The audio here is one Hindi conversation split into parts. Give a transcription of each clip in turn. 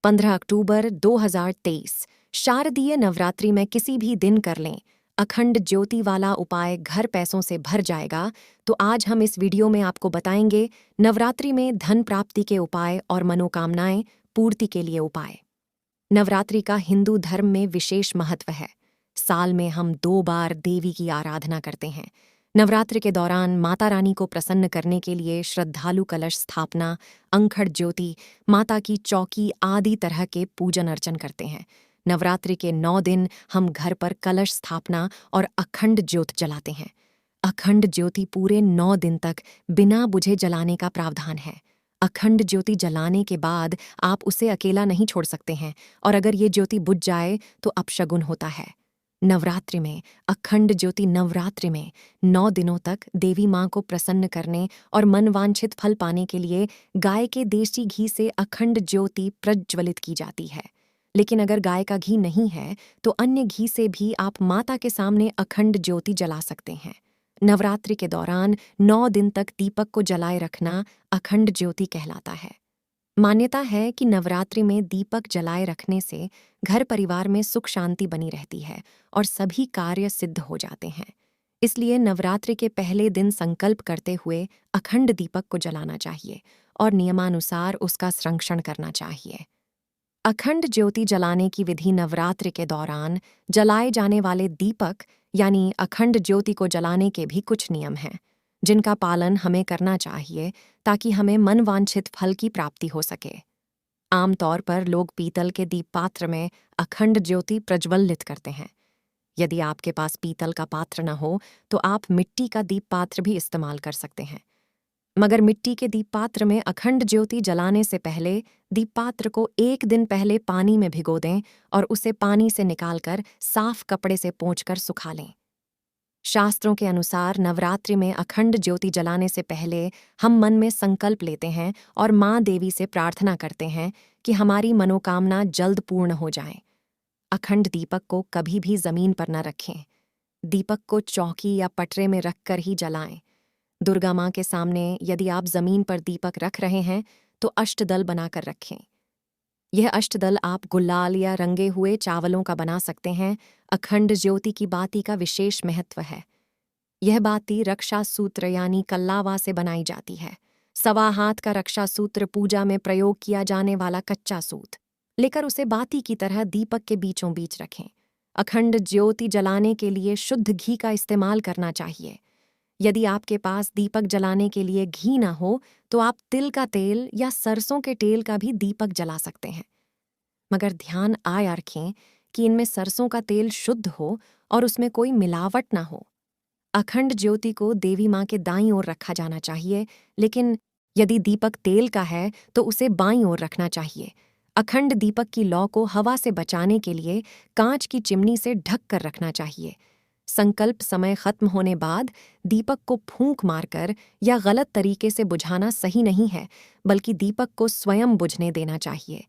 15 अक्टूबर 2023 शारदीय नवरात्रि में किसी भी दिन कर लें, अखंड ज्योति वाला उपाय घर पैसों से भर जाएगा। तो आज हम इस वीडियो में आपको बताएंगे नवरात्रि में धन प्राप्ति के उपाय और मनोकामनाएं पूर्ति के लिए उपाय। नवरात्रि का हिंदू धर्म में विशेष महत्व है। साल में हम 2 बार देवी की आराधना करते हैं। नवरात्रि के दौरान माता रानी को प्रसन्न करने के लिए श्रद्धालु कलश स्थापना, अंखड़ ज्योति, माता की चौकी आदि तरह के पूजन अर्चन करते हैं। नवरात्रि के 9 दिन हम घर पर कलश स्थापना और अखंड ज्योत जलाते हैं। अखंड ज्योति पूरे 9 दिन तक बिना बुझे जलाने का प्रावधान है। अखंड ज्योति जलाने के बाद आप उसे अकेला नहीं छोड़ सकते हैं, और अगर ये ज्योति बुझ जाए तो अपशगुन होता है। नवरात्रि में अखंड ज्योति नवरात्रि में 9 दिनों तक देवी माँ को प्रसन्न करने और मनवांछित फल पाने के लिए गाय के देसी घी से अखंड ज्योति प्रज्वलित की जाती है। लेकिन अगर गाय का घी नहीं है तो अन्य घी से भी आप माता के सामने अखंड ज्योति जला सकते हैं। नवरात्रि के दौरान 9 दिन तक दीपक को जलाए रखना अखंड ज्योति कहलाता है। मान्यता है कि नवरात्रि में दीपक जलाए रखने से घर परिवार में सुख शांति बनी रहती है और सभी कार्य सिद्ध हो जाते हैं। इसलिए नवरात्रि के पहले दिन संकल्प करते हुए अखंड दीपक को जलाना चाहिए और नियमानुसार उसका संरक्षण करना चाहिए। अखंड ज्योति जलाने की विधि। नवरात्रि के दौरान जलाए जाने वाले दीपक यानी अखंड ज्योति को जलाने के भी कुछ नियम हैं, जिनका पालन हमें करना चाहिए ताकि हमें मनवांछित फल की प्राप्ति हो सके। आमतौर पर लोग पीतल के दीप पात्र में अखंड ज्योति प्रज्वलित करते हैं। यदि आपके पास पीतल का पात्र न हो तो आप मिट्टी का दीप पात्र भी इस्तेमाल कर सकते हैं। मगर मिट्टी के दीप पात्र में अखंड ज्योति जलाने से पहले दीप पात्र को 1 दिन पहले पानी में भिगो दें और उसे पानी से निकालकर साफ कपड़े से पोंछकर सुखा लें। शास्त्रों के अनुसार नवरात्रि में अखंड ज्योति जलाने से पहले हम मन में संकल्प लेते हैं और माँ देवी से प्रार्थना करते हैं कि हमारी मनोकामना जल्द पूर्ण हो जाए। अखंड दीपक को कभी भी जमीन पर न रखें। दीपक को चौकी या पटरे में रखकर ही जलाएं। दुर्गा माँ के सामने यदि आप जमीन पर दीपक रख रहे हैं तो अष्टदल बनाकर रखें। यह अष्टदल आप गुलाल या रंगे हुए चावलों का बना सकते हैं। अखंड ज्योति की बाती का विशेष महत्व है। यह बाती रक्षा सूत्र यानी कल्लावा से बनाई जाती है। 1.25 हाथ का रक्षा सूत्र पूजा में प्रयोग किया जाने वाला कच्चा सूत लेकर उसे बाती की तरह दीपक के बीचों बीच रखें। अखंड ज्योति जलाने के लिए शुद्ध घी का इस्तेमाल करना चाहिए। यदि आपके पास दीपक जलाने के लिए घी ना हो तो आप तिल का तेल या सरसों के तेल का भी दीपक जला सकते हैं। मगर ध्यान आया रखें कि इनमें सरसों का तेल शुद्ध हो और उसमें कोई मिलावट ना हो। अखंड ज्योति को देवी माँ के दाईं ओर रखा जाना चाहिए, लेकिन यदि दीपक तेल का है तो उसे बाईं ओर रखना चाहिए। अखंड दीपक की लौ को हवा से बचाने के लिए कांच की चिमनी से ढक कर रखना चाहिए। संकल्प समय खत्म होने बाद दीपक को फूंक मारकर या गलत तरीके से बुझाना सही नहीं है, बल्कि दीपक को स्वयं बुझने देना चाहिए।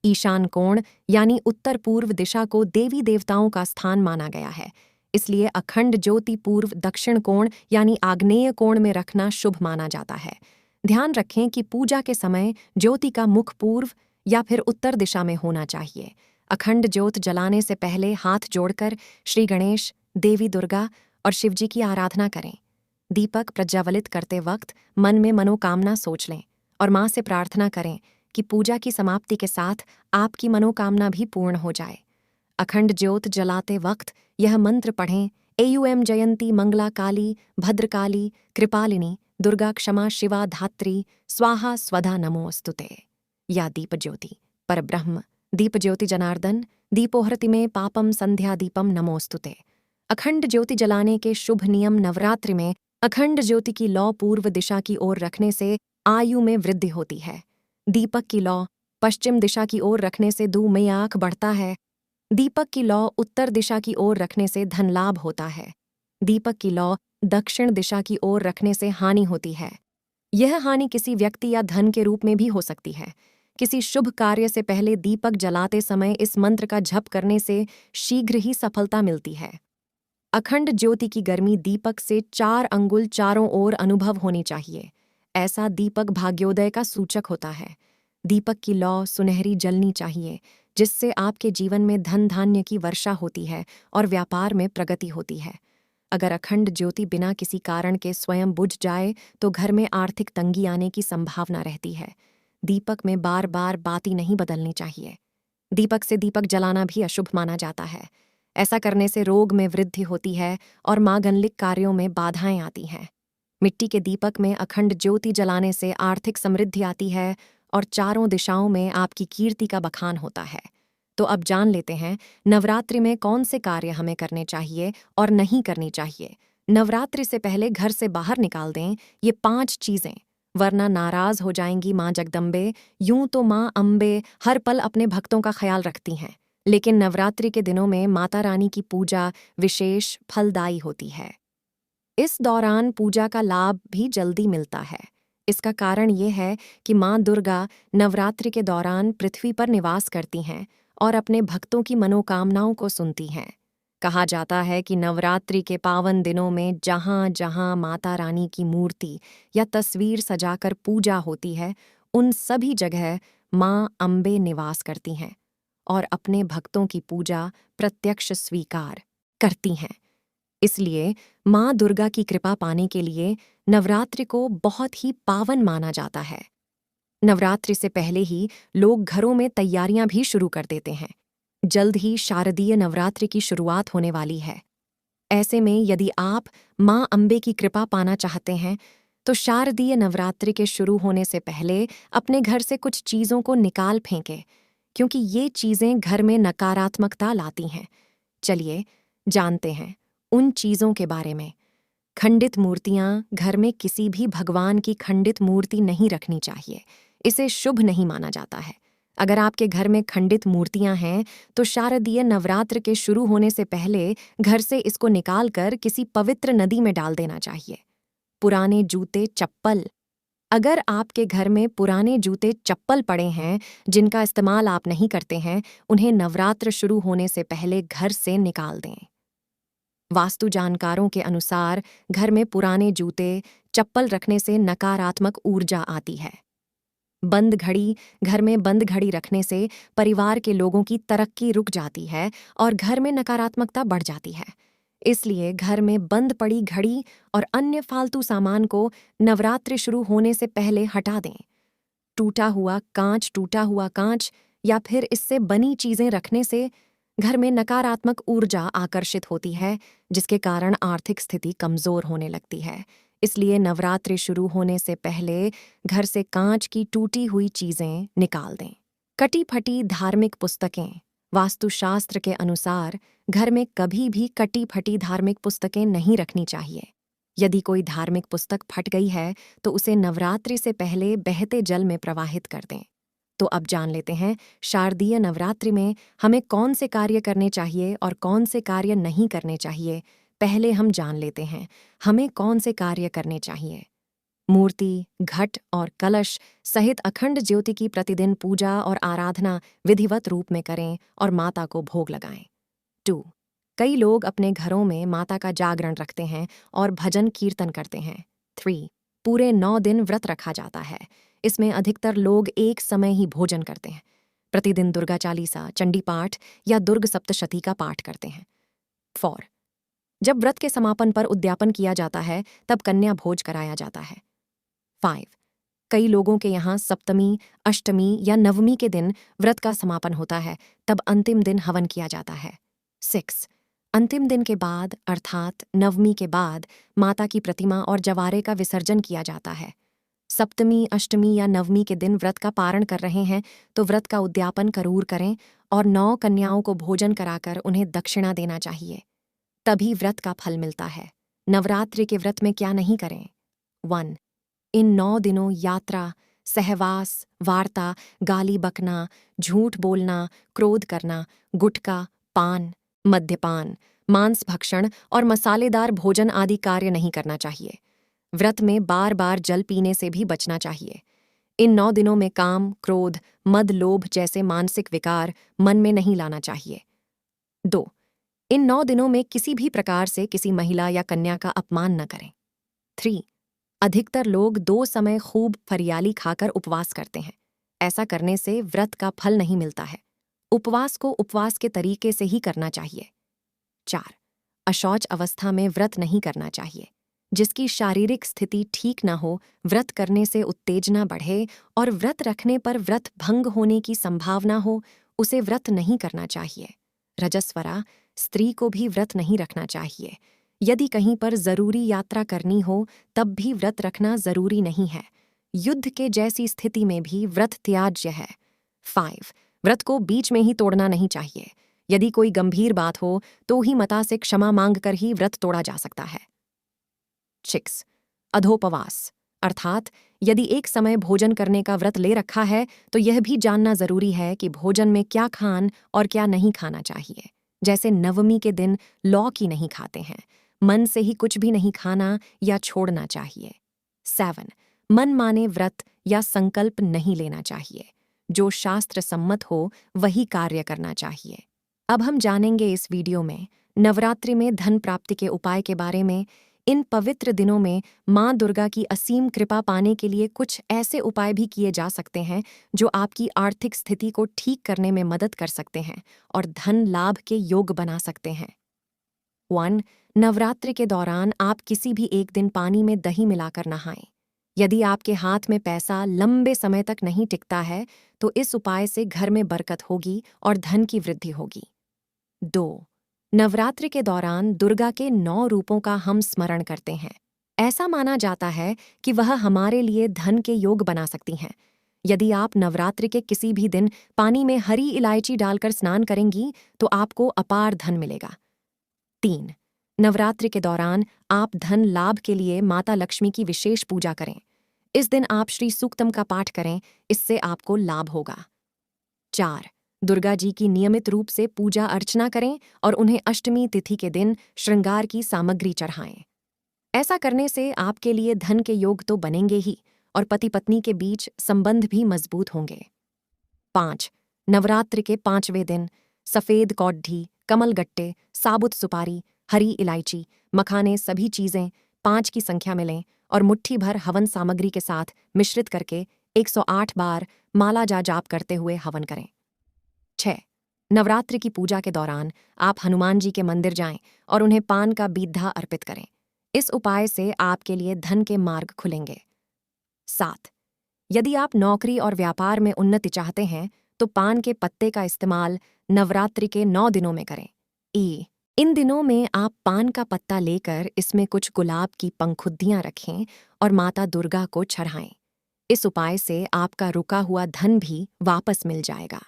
ईशान कोण यानी उत्तर पूर्व दिशा को देवी देवताओं का स्थान माना गया है। इसलिए अखंड ज्योति पूर्व दक्षिण कोण यानी आग्नेय कोण में रखना शुभ माना जाता है। ध्यान रखें कि पूजा के समय ज्योति का मुख पूर्व या फिर उत्तर दिशा में होना चाहिए। अखंड ज्योत जलाने से पहले हाथ जोड़कर श्री गणेश, देवी दुर्गा और शिवजी की आराधना करें। दीपक प्रज्वलित करते वक्त मन में मनोकामना सोच लें और माँ से प्रार्थना करें कि पूजा की समाप्ति के साथ आपकी मनोकामना भी पूर्ण हो जाए। अखंड ज्योत जलाते वक्त यह मंत्र पढ़ें: एयुएम जयंती मंगला काली भद्रकाली कृपालिनी दुर्गा क्षमा शिवा धात्री स्वाहा स्वधा नमोस्तुते। या दीप ज्योति परब्रह्म दीप ज्योति जनार्दन दीपोहरति में पापम संध्या दीपम नमोस्तुते। अखंड ज्योति जलाने के शुभ नियम। नवरात्रि में अखंड ज्योति की लौ पूर्व दिशा की ओर रखने से आयु में वृद्धि होती है। दीपक की लौ पश्चिम दिशा की ओर रखने से में आँख बढ़ता है। दीपक की लौ उत्तर दिशा की ओर रखने से धन लाभ होता है। दीपक की लौ दक्षिण दिशा की ओर रखने से हानि होती है। यह हानि किसी व्यक्ति या धन के रूप में भी हो सकती है। किसी शुभ कार्य से पहले दीपक जलाते समय इस मंत्र का जप करने से शीघ्र ही सफलता मिलती है। अखंड ज्योति की गर्मी दीपक से 4 अंगुल चारों ओर अनुभव होनी चाहिए। ऐसा दीपक भाग्योदय का सूचक होता है। दीपक की लौ सुनहरी जलनी चाहिए, जिससे आपके जीवन में धन धान्य की वर्षा होती है और व्यापार में प्रगति होती है। अगर अखंड ज्योति बिना किसी कारण के स्वयं बुझ जाए तो घर में आर्थिक तंगी आने की संभावना रहती है। दीपक में बार बार बाती नहीं बदलनी चाहिए। दीपक से दीपक जलाना भी अशुभ माना जाता है। ऐसा करने से रोग में वृद्धि होती है और मांगलिक कार्यों में बाधाएं आती हैं। मिट्टी के दीपक में अखंड ज्योति जलाने से आर्थिक समृद्धि आती है और चारों दिशाओं में आपकी कीर्ति का बखान होता है। तो अब जान लेते हैं नवरात्रि में कौन से कार्य हमें करने चाहिए और नहीं करनी चाहिए। नवरात्रि से पहले घर से बाहर निकाल दें ये 5 चीजें, वरना नाराज हो जाएंगी माँ जगदम्बे। यूं तो माँ अम्बे हर पल अपने भक्तों का ख्याल रखती हैं, लेकिन नवरात्रि के दिनों में माता रानी की पूजा विशेष फलदायी होती है। इस दौरान पूजा का लाभ भी जल्दी मिलता है। इसका कारण ये है कि माँ दुर्गा नवरात्रि के दौरान पृथ्वी पर निवास करती हैं और अपने भक्तों की मनोकामनाओं को सुनती हैं। कहा जाता है कि नवरात्रि के पावन दिनों में जहाँ जहाँ माता रानी की मूर्ति या तस्वीर सजाकर पूजा होती है, उन सभी जगह माँ अम्बे निवास करती हैं और अपने भक्तों की पूजा प्रत्यक्ष स्वीकार करती हैं। इसलिए माँ दुर्गा की कृपा पाने के लिए नवरात्रि को बहुत ही पावन माना जाता है। नवरात्रि से पहले ही लोग घरों में तैयारियां भी शुरू कर देते हैं। जल्द ही शारदीय नवरात्रि की शुरुआत होने वाली है। ऐसे में यदि आप माँ अम्बे की कृपा पाना चाहते हैं तो शारदीय नवरात्रि के शुरू होने से पहले अपने घर से कुछ चीज़ों को निकाल फेंकें, क्योंकि ये चीज़ें घर में नकारात्मकता लाती हैं। चलिए जानते हैं उन चीज़ों के बारे में। खंडित मूर्तियां, घर में किसी भी भगवान की खंडित मूर्ति नहीं रखनी चाहिए। इसे शुभ नहीं माना जाता है। अगर आपके घर में खंडित मूर्तियां हैं तो शारदीय नवरात्र के शुरू होने से पहले घर से इसको निकालकर किसी पवित्र नदी में डाल देना चाहिए। पुराने जूते चप्पल, अगर आपके घर में पुराने जूते चप्पल पड़े हैं जिनका इस्तेमाल आप नहीं करते हैं, उन्हें नवरात्र शुरू होने से पहले घर से निकाल दें। वास्तु जानकारों के अनुसार घर में पुराने जूते चप्पल रखने से नकारात्मक ऊर्जा आती है। बंद घड़ी, घर में बंद घड़ी रखने से परिवार के लोगों की तरक्की रुक जाती है और घर में नकारात्मकता बढ़ जाती है। इसलिए घर में बंद पड़ी घड़ी और अन्य फालतू सामान को नवरात्रि शुरू होने से पहले हटा दें। टूटा हुआ कांच या फिर इससे बनी चीजें रखने से घर में नकारात्मक ऊर्जा आकर्षित होती है, जिसके कारण आर्थिक स्थिति कमजोर होने लगती है। इसलिए नवरात्रि शुरू होने से पहले घर से कांच की टूटी हुई चीजें निकाल दें। कटी फटी धार्मिक पुस्तकें, वास्तुशास्त्र के अनुसार घर में कभी भी कटी फटी धार्मिक पुस्तकें नहीं रखनी चाहिए। यदि कोई धार्मिक पुस्तक फट गई है तो उसे नवरात्रि से पहले बहते जल में प्रवाहित कर दें। तो अब जान लेते हैं शारदीय नवरात्रि में हमें कौन से कार्य करने चाहिए और कौन से कार्य नहीं करने चाहिए। पहले हम जान लेते हैं हमें कौन से कार्य करने चाहिए। मूर्ति, घट और कलश सहित अखंड ज्योति की प्रतिदिन पूजा और आराधना विधिवत रूप में करें और माता को भोग लगाएं। 2. कई लोग अपने घरों में माता का जागरण रखते हैं और भजन कीर्तन करते हैं। 3. पूरे 9 दिन व्रत रखा जाता है। इसमें अधिकतर लोग एक समय ही भोजन करते हैं। प्रतिदिन दुर्गा चालीसा, चंडी पाठ या दुर्ग सप्तशती का पाठ करते हैं। 4. जब व्रत के समापन पर उद्यापन किया जाता है तब कन्या भोज कराया जाता है। 5. कई लोगों के यहाँ सप्तमी, अष्टमी या नवमी के दिन व्रत का समापन होता है, तब अंतिम दिन हवन किया जाता है। 6. अंतिम दिन के बाद अर्थात नवमी के बाद माता की प्रतिमा और जवारे का विसर्जन किया जाता है। सप्तमी, अष्टमी या नवमी के दिन व्रत का पारण कर रहे हैं तो व्रत का उद्यापन जरूर करें और 9 कन्याओं को भोजन कराकर उन्हें दक्षिणा देना चाहिए, तभी व्रत का फल मिलता है। नवरात्रि के व्रत में क्या नहीं करें। 1. इन 9 दिनों यात्रा, सहवास, वार्ता, गाली बकना, झूठ बोलना, क्रोध करना, गुटखा, पान, मद्यपान, मांस भक्षण और मसालेदार भोजन आदि कार्य नहीं करना चाहिए। व्रत में बार बार जल पीने से भी बचना चाहिए। इन 9 दिनों में काम, क्रोध, मद, लोभ जैसे मानसिक विकार मन में नहीं लाना चाहिए। 2. इन 9 दिनों में किसी भी प्रकार से किसी महिला या कन्या का अपमान न करें। 3. अधिकतर लोग 2 समय खूब फरियाली खाकर उपवास करते हैं। ऐसा करने से व्रत का फल नहीं मिलता है। उपवास को उपवास के तरीके से ही करना चाहिए। 4. अशौच अवस्था में व्रत नहीं करना चाहिए। जिसकी शारीरिक स्थिति ठीक न हो, व्रत करने से उत्तेजना बढ़े और व्रत रखने पर व्रत भंग होने की संभावना हो, उसे व्रत नहीं करना चाहिए। रजस्वला स्त्री को भी व्रत नहीं रखना चाहिए। यदि कहीं पर जरूरी यात्रा करनी हो तब भी व्रत रखना जरूरी नहीं है। युद्ध के जैसी स्थिति में भी व्रत त्याज्य है। 5. व्रत को बीच में ही तोड़ना नहीं चाहिए। यदि कोई गंभीर बात हो तो ही माता से क्षमा मांगकर ही व्रत तोड़ा जा सकता है। 6. अधोपवास अर्थात यदि एक समय भोजन करने का व्रत ले रखा है तो यह भी जानना जरूरी है कि भोजन में क्या खान और क्या नहीं खाना चाहिए। जैसे नवमी के दिन लौकी ही नहीं खाते हैं, मन से ही कुछ भी नहीं खाना या छोड़ना चाहिए। 7. मन माने व्रत या संकल्प नहीं लेना चाहिए। जो शास्त्र सम्मत हो वही कार्य करना चाहिए। अब हम जानेंगे इस वीडियो में नवरात्रि में धन प्राप्ति के उपाय के बारे में। इन पवित्र दिनों में माँ दुर्गा की असीम कृपा पाने के लिए कुछ ऐसे उपाय भी किए जा सकते हैं जो आपकी आर्थिक स्थिति को ठीक करने में मदद कर सकते हैं और धन लाभ के योग बना सकते हैं। 1. नवरात्रि के दौरान आप किसी भी एक दिन पानी में दही मिलाकर नहाएं। यदि आपके हाथ में पैसा लंबे समय तक नहीं टिकता है तो इस उपाय से घर में बरकत होगी और धन की वृद्धि होगी। 2. नवरात्रि के दौरान दुर्गा के 9 रूपों का हम स्मरण करते हैं। ऐसा माना जाता है कि वह हमारे लिए धन के योग बना सकती हैं। यदि आप नवरात्रि के किसी भी दिन पानी में हरी इलायची डालकर स्नान करेंगी तो आपको अपार धन मिलेगा। 3. नवरात्रि के दौरान आप धन लाभ के लिए माता लक्ष्मी की विशेष पूजा करें। इस दिन आप श्री सूक्तम का पाठ करें, इससे आपको लाभ होगा। 4. दुर्गा जी की नियमित रूप से पूजा अर्चना करें और उन्हें अष्टमी तिथि के दिन श्रृंगार की सामग्री चढ़ाएं। ऐसा करने से आपके लिए धन के योग तो बनेंगे ही और पति पत्नी के बीच संबंध भी मजबूत होंगे। 5. नवरात्रि के 5वें दिन सफ़ेद कौड्ढी, कमलगट्टे, साबुत सुपारी, हरी इलायची, मखाने सभी चीज़ें 5 की संख्या में लें और मुट्ठी भर हवन सामग्री के साथ मिश्रित करके 108 बार माला जाप करते हुए हवन करें। 6. नवरात्रि की पूजा के दौरान आप हनुमान जी के मंदिर जाएं और उन्हें पान का बीधा अर्पित करें। इस उपाय से आपके लिए धन के मार्ग खुलेंगे। 7. यदि आप नौकरी और व्यापार में उन्नति चाहते हैं तो पान के पत्ते का इस्तेमाल नवरात्रि के 9 दिनों में करें। इन दिनों में आप पान का पत्ता लेकर इसमें कुछ गुलाब की पंखुद्दियां रखें और माता दुर्गा को चढ़ाएं। इस उपाय से आपका रुका हुआ धन भी वापस मिल जाएगा।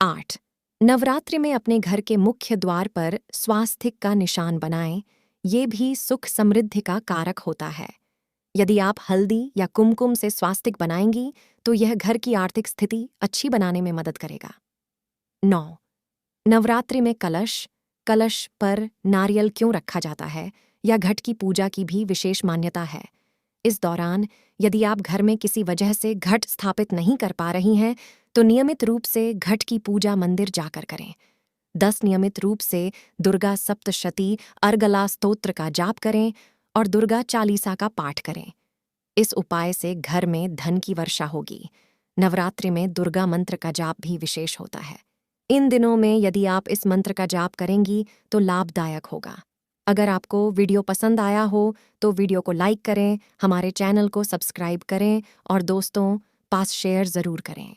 8. नवरात्रि में अपने घर के मुख्य द्वार पर स्वास्तिक का निशान बनाएं। ये भी सुख समृद्धि का कारक होता है। यदि आप हल्दी या कुमकुम से स्वास्तिक बनाएंगी तो यह घर की आर्थिक स्थिति अच्छी बनाने में मदद करेगा। 9. नवरात्रि में कलश पर नारियल क्यों रखा जाता है या घट की पूजा की भी विशेष मान्यता है। इस दौरान यदि आप घर में किसी वजह से घट स्थापित नहीं कर पा रही हैं तो नियमित रूप से घट की पूजा मंदिर जाकर करें। 10 नियमित रूप से दुर्गा सप्तशती अर्गला स्तोत्र का जाप करें और दुर्गा चालीसा का पाठ करें। इस उपाय से घर में धन की वर्षा होगी। नवरात्रि में दुर्गा मंत्र का जाप भी विशेष होता है। इन दिनों में यदि आप इस मंत्र का जाप करेंगी तो लाभदायक होगा। अगर आपको वीडियो पसंद आया हो तो वीडियो को लाइक करें, हमारे चैनल को सब्सक्राइब करें और दोस्तों पास शेयर ज़रूर करें।